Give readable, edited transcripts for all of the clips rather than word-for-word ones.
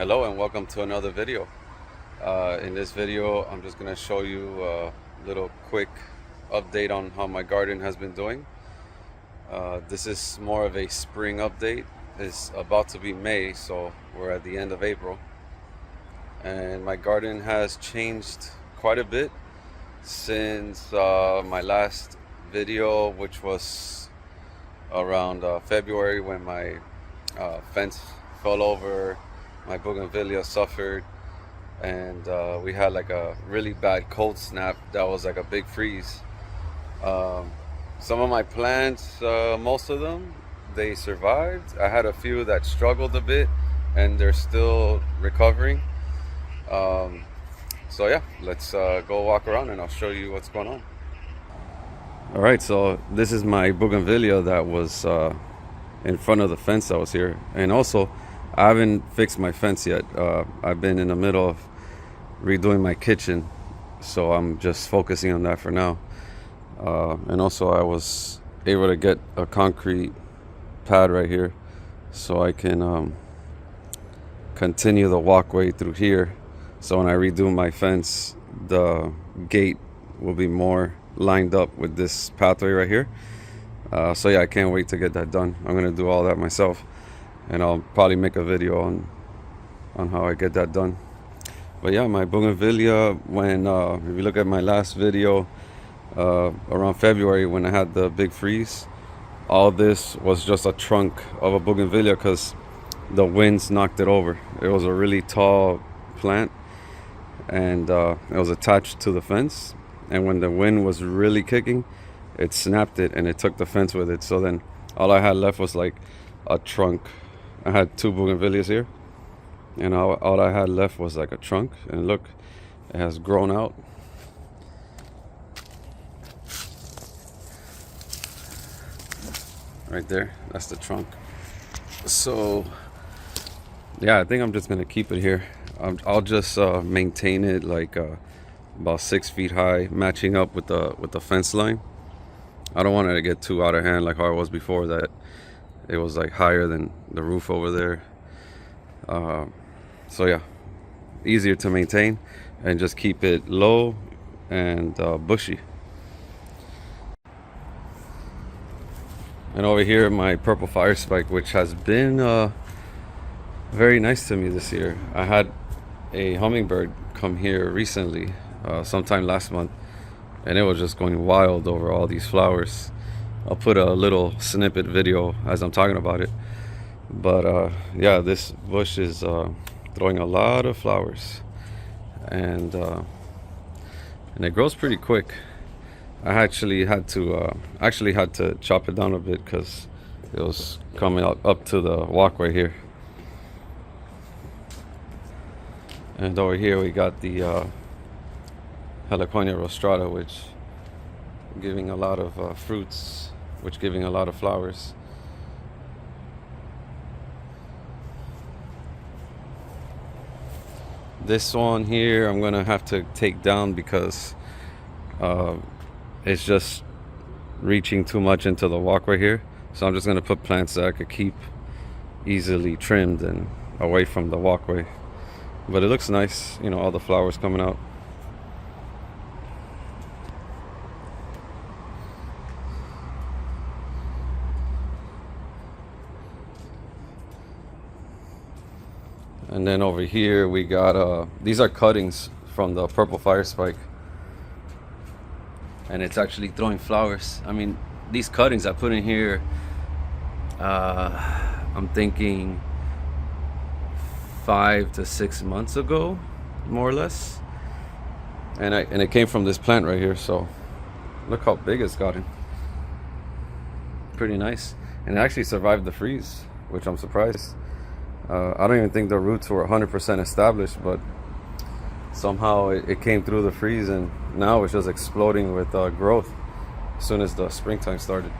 Hello and welcome to another video. In this video I'm just going to show you a little quick update on how my garden has been doing. This is more of a spring update. It's about to be May, so we're at the end of April, and my garden has changed quite a bit since my last video, which was around February, when my fence fell over, my bougainvillea suffered, and we had like a really bad cold snap that was like a big freeze. Some of my plants, most of them, they survived. I had a few that struggled a bit and they're still recovering. So yeah, let's go walk around and I'll show you what's going on. All right, so this is my bougainvillea that was in front of the fence that was here. And also, I haven't fixed my fence yet. I've been in the middle of redoing my kitchen, so I'm just focusing on that for now. And also I was able to get a concrete pad right here so I can continue the walkway through here. So when I redo my fence, the gate will be more lined up with this pathway right here. So yeah, I can't wait to get that done. I'm gonna do all that myself, and I'll probably make a video on how I get that done. But yeah, my bougainvillea, when if you look at my last video around February when I had the big freeze, all this was just a trunk of a bougainvillea because the winds knocked it over. It was a really tall plant, and it was attached to the fence, and when the wind was really kicking, it snapped it and it took the fence with it. So then all I had left was like a trunk. I had two bougainvilleas here, and all I had left was like a trunk. And look, it has grown out. Right there, that's the trunk. So yeah, I think I'm just gonna keep it here. I'll just maintain it like about 6 feet high, matching up with the fence line. I don't want it to get too out of hand like how it was before, that it was like higher than the roof over there. So yeah, easier to maintain, and just keep it low and bushy. And over here, my purple fire spike, which has been very nice to me this year. I had a hummingbird come here recently, sometime last month, and it was just going wild over all these flowers. I'll put a little snippet video as I'm talking about it. But yeah, this bush is throwing a lot of flowers, and it grows pretty quick. I actually had to chop it down a bit because it was coming up to the walkway here. And over here we got the Heliconia rostrata, which giving a lot of fruits, which giving a lot of flowers. This one here I'm gonna have to take down because it's just reaching too much into the walkway here. So I'm just gonna put plants that I could keep easily trimmed and away from the walkway. But it looks nice, you know, all the flowers coming out. And then over here we got these are cuttings from the purple fire spike, and it's actually throwing flowers. I mean, these cuttings I put in here, I'm thinking 5 to 6 months ago, more or less, and it came from this plant right here. So look how big it's gotten. Pretty nice, and it actually survived the freeze, which I'm surprised. I don't even think the roots were 100% established, but somehow it came through the freeze, and now it's just exploding with growth as soon as the springtime started.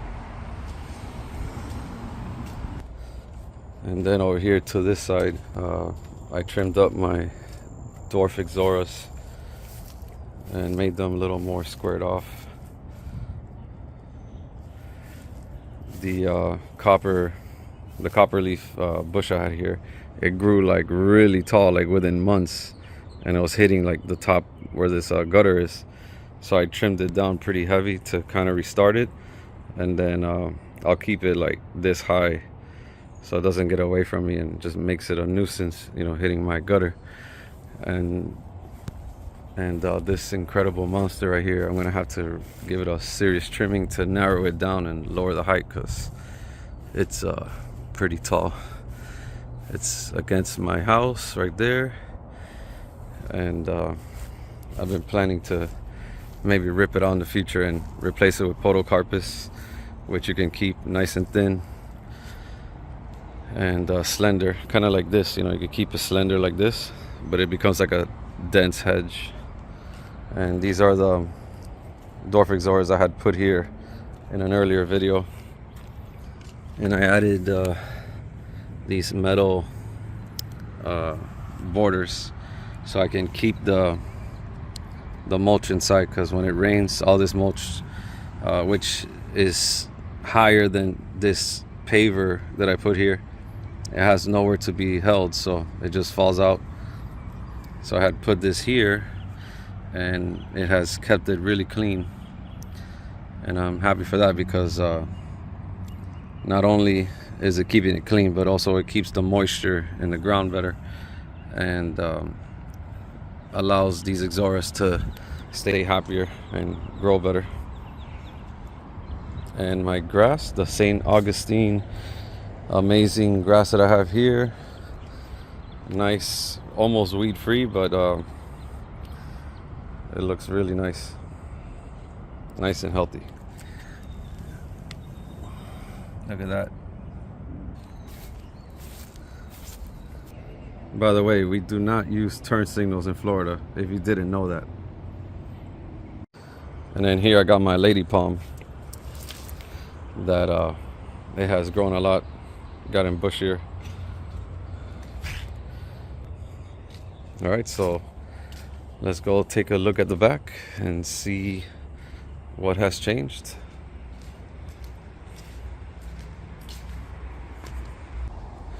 And then over here to this side, I trimmed up my dwarf ixoras and made them a little more squared off. The copper the copperleaf bush I had here, it grew like really tall, like within months, and it was hitting like the top where this gutter is. So I trimmed it down pretty heavy to kind of restart it, and then I'll keep it like this high so it doesn't get away from me and just makes it a nuisance, you know, hitting my gutter. And this incredible monster right here, I'm gonna have to give it a serious trimming to narrow it down and lower the height, because it's pretty tall. It's against my house right there, and I've been planning to maybe rip it out in the future and replace it with podocarpus, which you can keep nice and thin and slender, kind of like this. You know, you could keep it slender like this, but it becomes like a dense hedge. And these are the dwarf ixoras I had put here in an earlier video, and I added these metal borders so I can keep the mulch inside, because when it rains, all this mulch, which is higher than this paver that I put here, it has nowhere to be held, so it just falls out. So I had put this here, and it has kept it really clean, and I'm happy for that, because not only is it keeping it clean, but also it keeps the moisture in the ground better, and allows these ixoras to stay happier and grow better. And my grass, the St. Augustine amazing grass that I have here, nice, almost weed free, but it looks really nice and healthy. Look at that. By the way, we do not use turn signals in Florida, if you didn't know that. And then here I got my lady palm that it has grown a lot, got in bushier. All right, so let's go take a look at the back and see what has changed.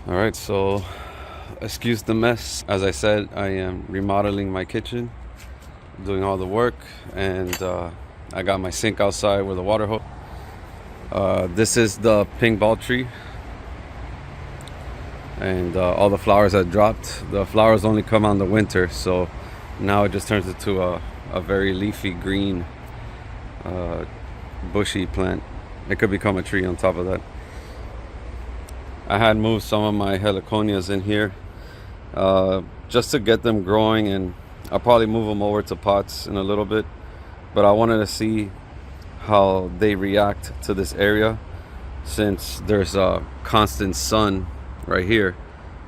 All right, so excuse the mess. As I said, I am remodeling my kitchen, doing all the work, and I got my sink outside with a water hose. This is the pink ball tree, and all the flowers had dropped. The flowers only come on the winter, so now it just turns into a very leafy green bushy plant. It could become a tree on top of that. I had moved some of my heliconias in here just to get them growing, and I'll probably move them over to pots in a little bit, but I wanted to see how they react to this area, since there's a constant sun right here.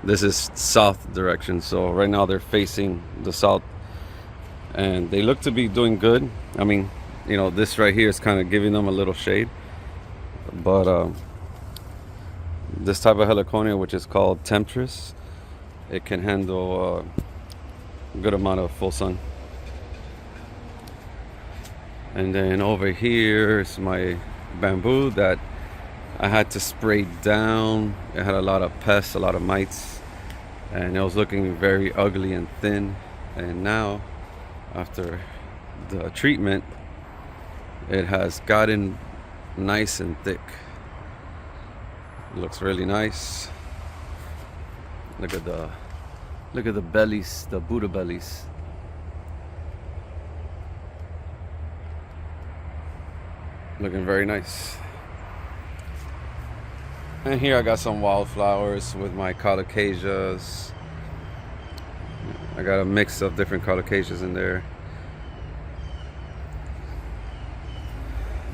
This is south direction, so right now they're facing the south, and they look to be doing good. I mean, you know, this right here is kind of giving them a little shade, but this type of heliconia, which is called temptress, it can handle a good amount of full sun. And then over here is my bamboo that I had to spray down. It had a lot of pests, a lot of mites, and it was looking very ugly and thin. And now, after the treatment, it has gotten nice and thick. It looks really nice. Look at the bellies, the Buddha bellies. Looking very nice. And here I got some wildflowers with my colocasias. I got a mix of different colocasias in there.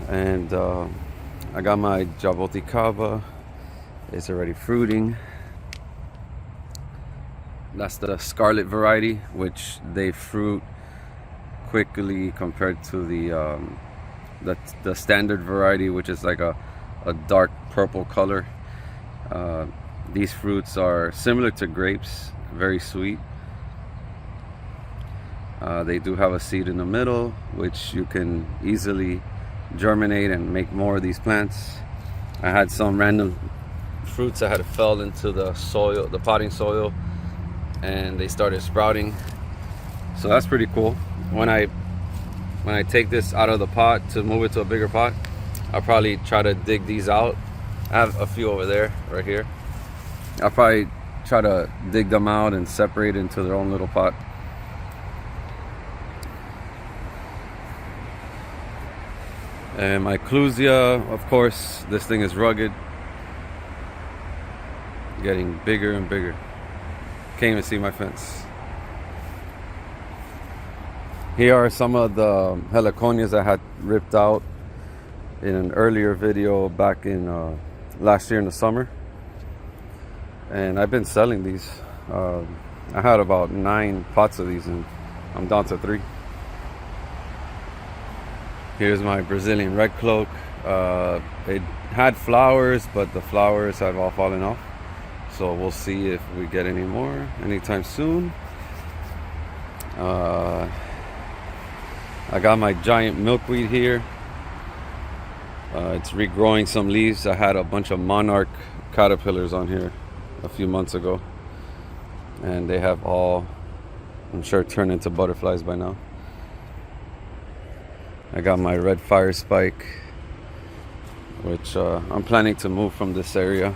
And I got my jaboticaba. It's already fruiting. That's the scarlet variety, which they fruit quickly compared to the standard variety, which is like a dark purple color. These fruits are similar to grapes, very sweet. They do have a seed in the middle, which you can easily germinate and make more of these plants. I had some random fruits that had fell into the soil, the potting soil, and they started sprouting. So that's pretty cool. When I take this out of the pot to move it to a bigger pot, I'll probably try to dig these out. I have a few over there, right here. I'll probably try to dig them out and separate into their own little pot. And my clusia, of course, this thing is rugged, getting bigger and bigger. Can't even see my fence. Here are some of the heliconias I had ripped out in an earlier video back in last year in the summer. And I've been selling these. I had about 9 pots of these and I'm down to 3. Here's my Brazilian red cloak. It had flowers, but the flowers have all fallen off. So we'll see if we get any more anytime soon. I got my giant milkweed here. It's regrowing some leaves. I had a bunch of monarch caterpillars on here a few months ago, and they have all, I'm sure, turned into butterflies by now. I got my red fire spike, which I'm planning to move from this area.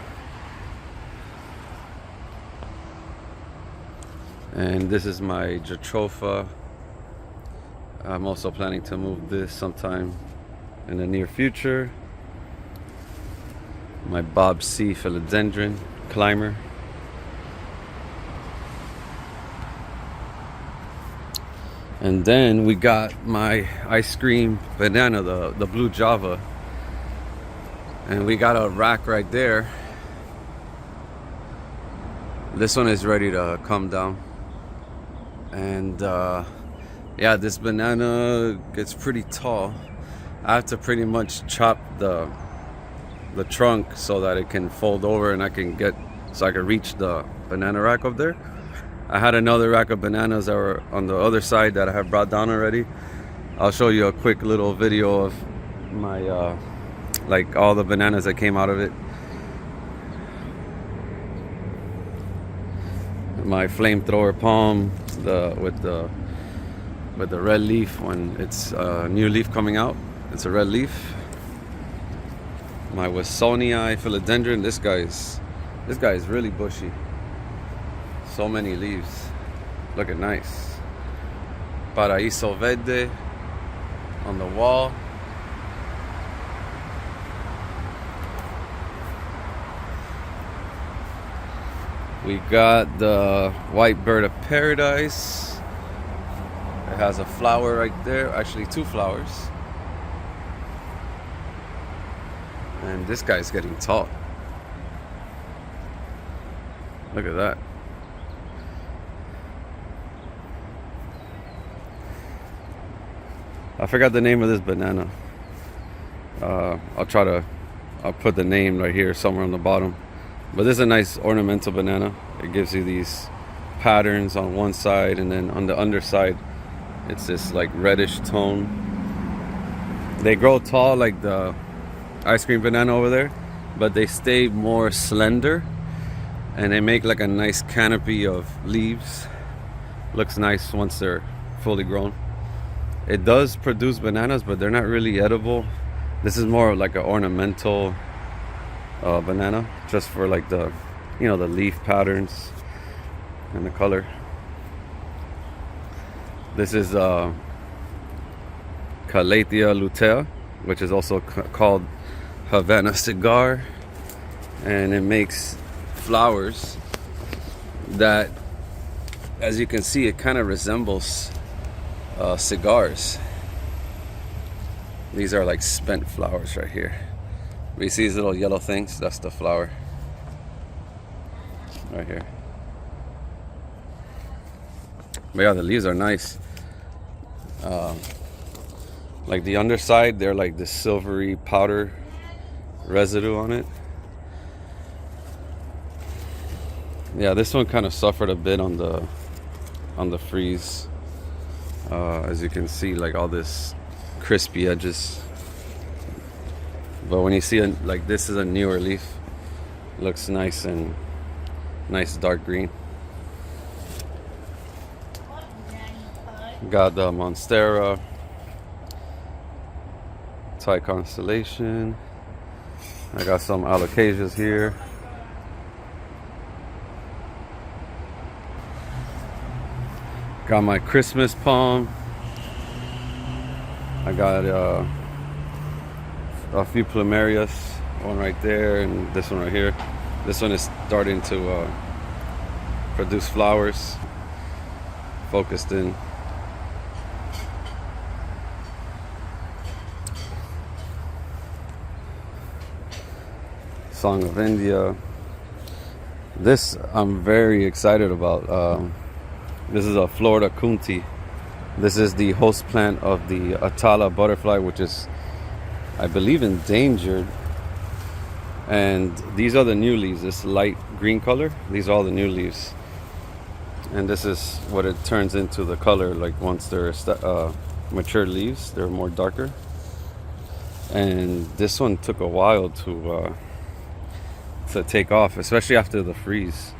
And this is my jatropha. I'm also planning to move this sometime in the near future. My Bob C. philodendron climber. And then we got my ice cream banana, the blue Java. And we got a rack right there. This one is ready to come down. And yeah, this banana gets pretty tall. I have to pretty much chop the trunk so that it can fold over and I can reach the banana rack up there. I had another rack of bananas that were on the other side that I have brought down already. I'll show you a quick little video of my like all the bananas that came out of it. My flamethrower palm, with the red leaf when it's a new leaf coming out. It's a red leaf. My Wilsonii philodendron. This guy is really bushy. So many leaves. Looking nice. Paraíso verde on the wall. We got the white bird of paradise. It has a flower right there, actually 2 flowers. And this guy's getting tall. Look at that. I forgot the name of this banana. I'll put the name right here somewhere on the bottom. But this is a nice ornamental banana. It gives you these patterns on one side, and then on the underside it's this like reddish tone. They grow tall like the ice cream banana over there, but they stay more slender and they make like a nice canopy of leaves. Looks nice once they're fully grown. It does produce bananas, but they're not really edible. This is more like an ornamental banana, just for like the leaf patterns and the color. This is Calathea lutea, which is also called Havana cigar, and it makes flowers that, as you can see, it kind of resembles cigars. These are like spent flowers right here. You see these little yellow things? That's the flower right here. But yeah, the leaves are nice. Like the underside, they're like this silvery powder residue on it. Yeah, this one kind of suffered a bit on the freeze. As you can see, like all this crispy edges. But when you see like this is a newer leaf, Looks nice and nice dark green. Got the Monstera, Thai Constellation. I got some alocasias here. Got my Christmas palm. I got a few plumerias, one right there and this one right here. This one is starting to produce flowers, focused in. Song of India. This I'm very excited about. This is a Florida Kunti. This is the host plant of the Atala butterfly, which is, I believe, endangered. And these are the new leaves, this light green color. These are all the new leaves. And this is what it turns into, the color, like once they're mature leaves, they're more darker. And this one took a while to take off, especially after the freeze.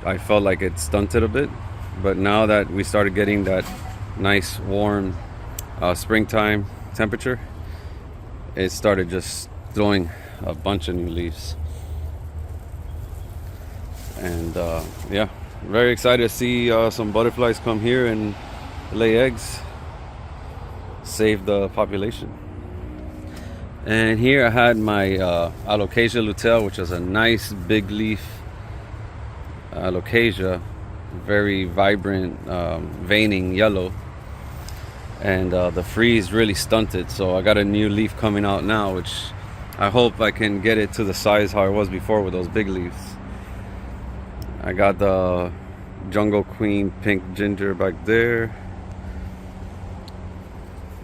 I felt like it stunted a bit, but now that we started getting that nice warm springtime temperature, it started just throwing a bunch of new leaves. And yeah, very excited to see some butterflies come here and lay eggs, save the population. And here I had my Alocasia luteal, which is a nice big leaf alocasia, very vibrant, veining yellow. And the freeze really stunted, so I got a new leaf coming out now, which I hope I can get it to the size how it was before with those big leaves. I got the Jungle Queen pink ginger back there,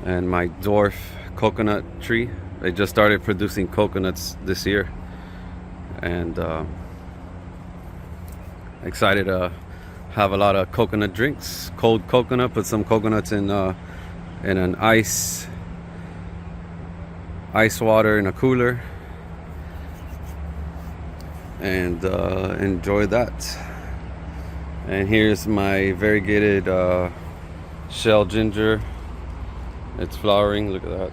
and my dwarf coconut tree. They just started producing coconuts this year, and excited to have a lot of coconut drinks. Cold coconut, put some coconuts in an ice water in a cooler, and enjoy that. And here's my variegated shell ginger. It's flowering, look at that.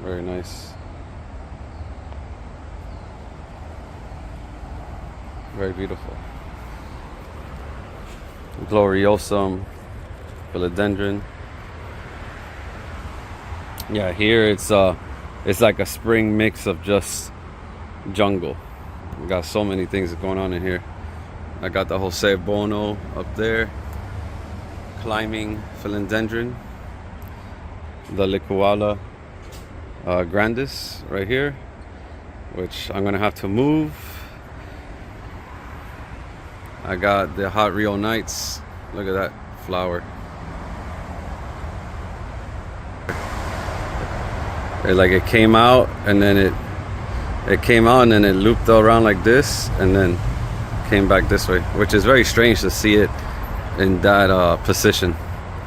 Very nice. Very beautiful. Gloriosum philodendron. Yeah, here it's like a spring mix of just jungle. We got so many things going on in here. I got the Jose Bono up there, climbing philodendron, the Licuala grandis right here, which I'm gonna have to move. I got the Hot Rio Nights. Look at that flower. It came out and then it came out and then it looped around like this and then came back this way, which is very strange to see it in that position.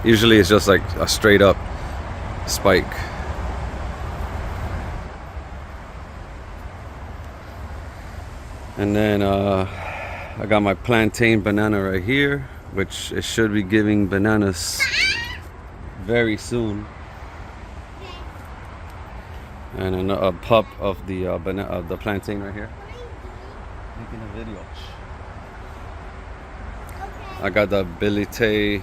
Usually it's just like a straight up spike. And then I got my plantain banana right here, which it should be giving bananas very soon. And a pup of the plantain right here. Making a video. I got the Billitai,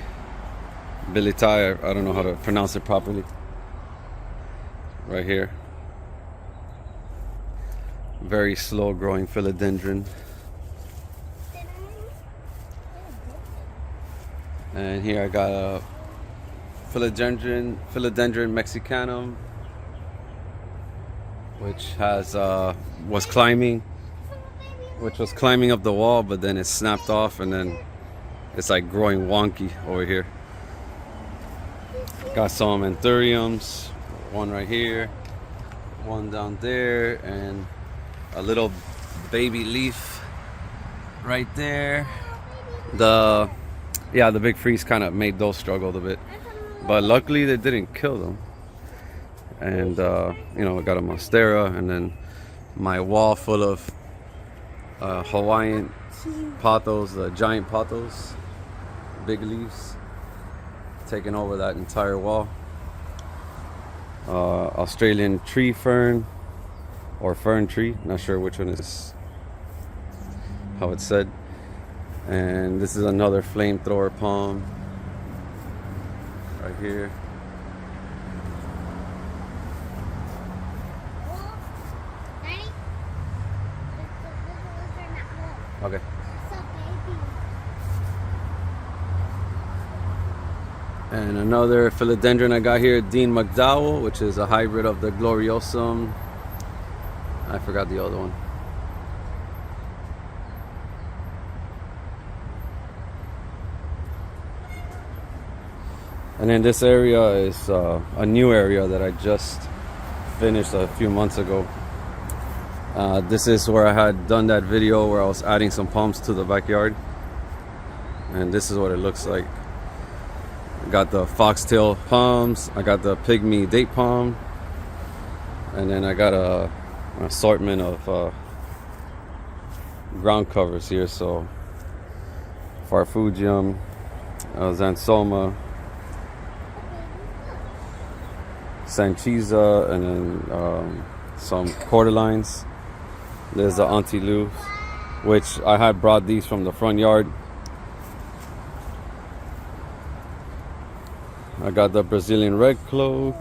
I don't know how to pronounce it properly. Right here. Very slow growing philodendron. And here I got a philodendron mexicanum, which was climbing up the wall, but then it snapped off and then it's like growing wonky over here. Got some anthuriums, one right here, one down there, and a little baby leaf right there. The big freeze kind of made those struggle a bit, but luckily they didn't kill them. And I got a monstera, and then my wall full of Hawaiian pothos, the giant pothos, big leaves, taking over that entire wall. Australian tree fern or fern tree, not sure which one is how it's said. And this is another flamethrower palm right here. Okay. And another philodendron I got here, Dean McDowell, which is a hybrid of the Gloriosum. I forgot the other one. And then this area is a new area that I just finished a few months ago. This is where I had done that video where I was adding some palms to the backyard. And this is what it looks like. I got the foxtail palms, I got the pygmy date palm, and then I got an assortment of ground covers here. So Farfugium, Xanthoma, Sanchiza, and then some cordyline. There's the Auntie Lou, which I had brought these from the front yard. I got the Brazilian red cloak.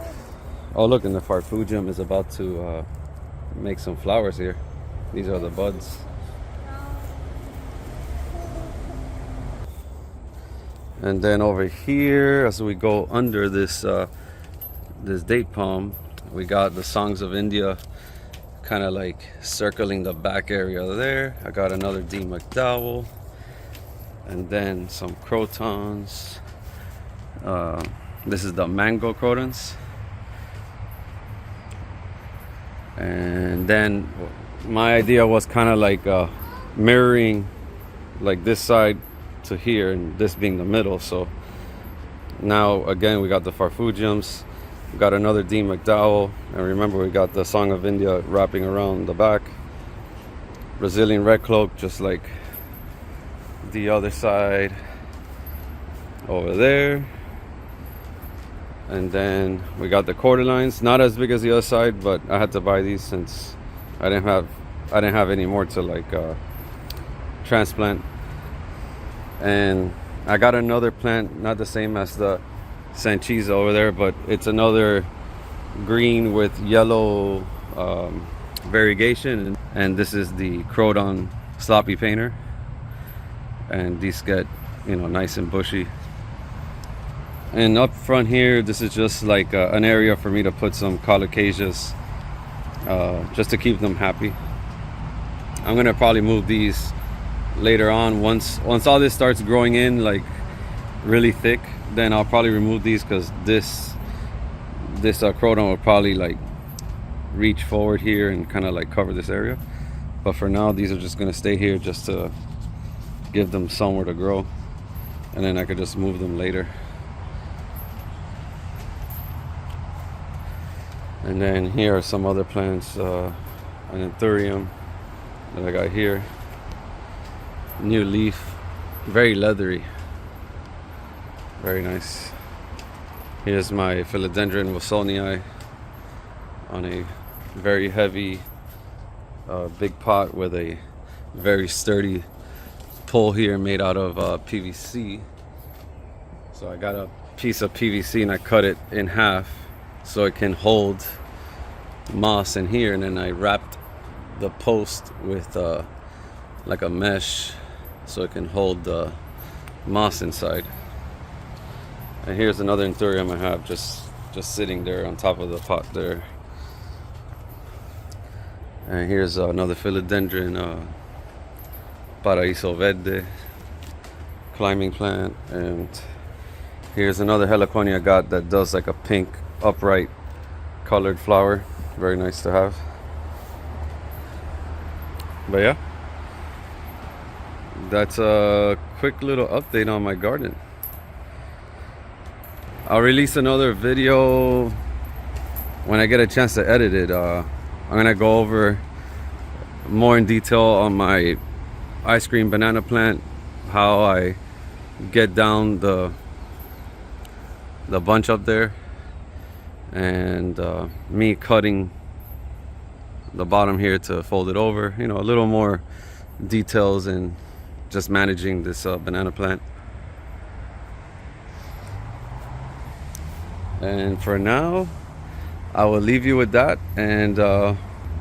Oh look, and the Farfugium is about to make some flowers here. These are the buds. And then over here, as we go under this this date palm, we got the Songs of India kind of like circling the back area there. I got another D. McDowell, and then some crotons. This is the mango crotons. And then my idea was kind of like mirroring like this side to here, and this being the middle. So now again we got the Farfugiums, we got another D. McDowell, and remember we got the Song of India wrapping around the back. Brazilian red cloak, just like the other side over there. And then we got the cordyline, not as big as the other side, but I had to buy these since I didn't have any more to like transplant. And I got another plant, not the same as the Sanchiza over there, but it's another green with yellow variegation. And this is the Croton sloppy painter. And these get, you know, nice and bushy. And up front here, this is just like an area for me to put some colocasias, just to keep them happy. I'm gonna probably move these later on once all this starts growing in like really thick. Then I'll probably remove these, because this croton will probably like reach forward here and kind of like cover this area. But for now, these are just gonna stay here just to give them somewhere to grow, and then I could just move them later. And then here are some other plants, an anthurium that I got here. New leaf, very leathery, very nice. Here's my philodendron wilsonii on a very heavy big pot with a very sturdy pole here made out of PVC. So I got a piece of PVC and I cut it in half so it can hold moss in here, and then I wrapped the post with like a mesh so it can hold the moss inside. And here's another anthurium I have just sitting there on top of the pot there. And here's another philodendron, Paraíso Verde, climbing plant. And here's another heliconia I got that does like a pink upright colored flower, very nice to have. But yeah, that's a quick little update on my garden. I'll release another video when I get a chance to edit it. I'm gonna go over more in detail on my ice cream banana plant, how I get down the bunch up there, and me cutting the bottom here to fold it over. You know, a little more details in just managing this banana plant. And for now, I will leave you with that. And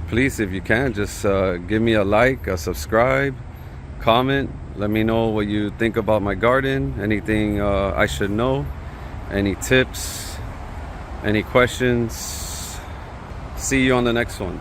please, if you can, just give me a like, a subscribe, comment. Let me know what you think about my garden, anything I should know, any tips, any questions. See you on the next one.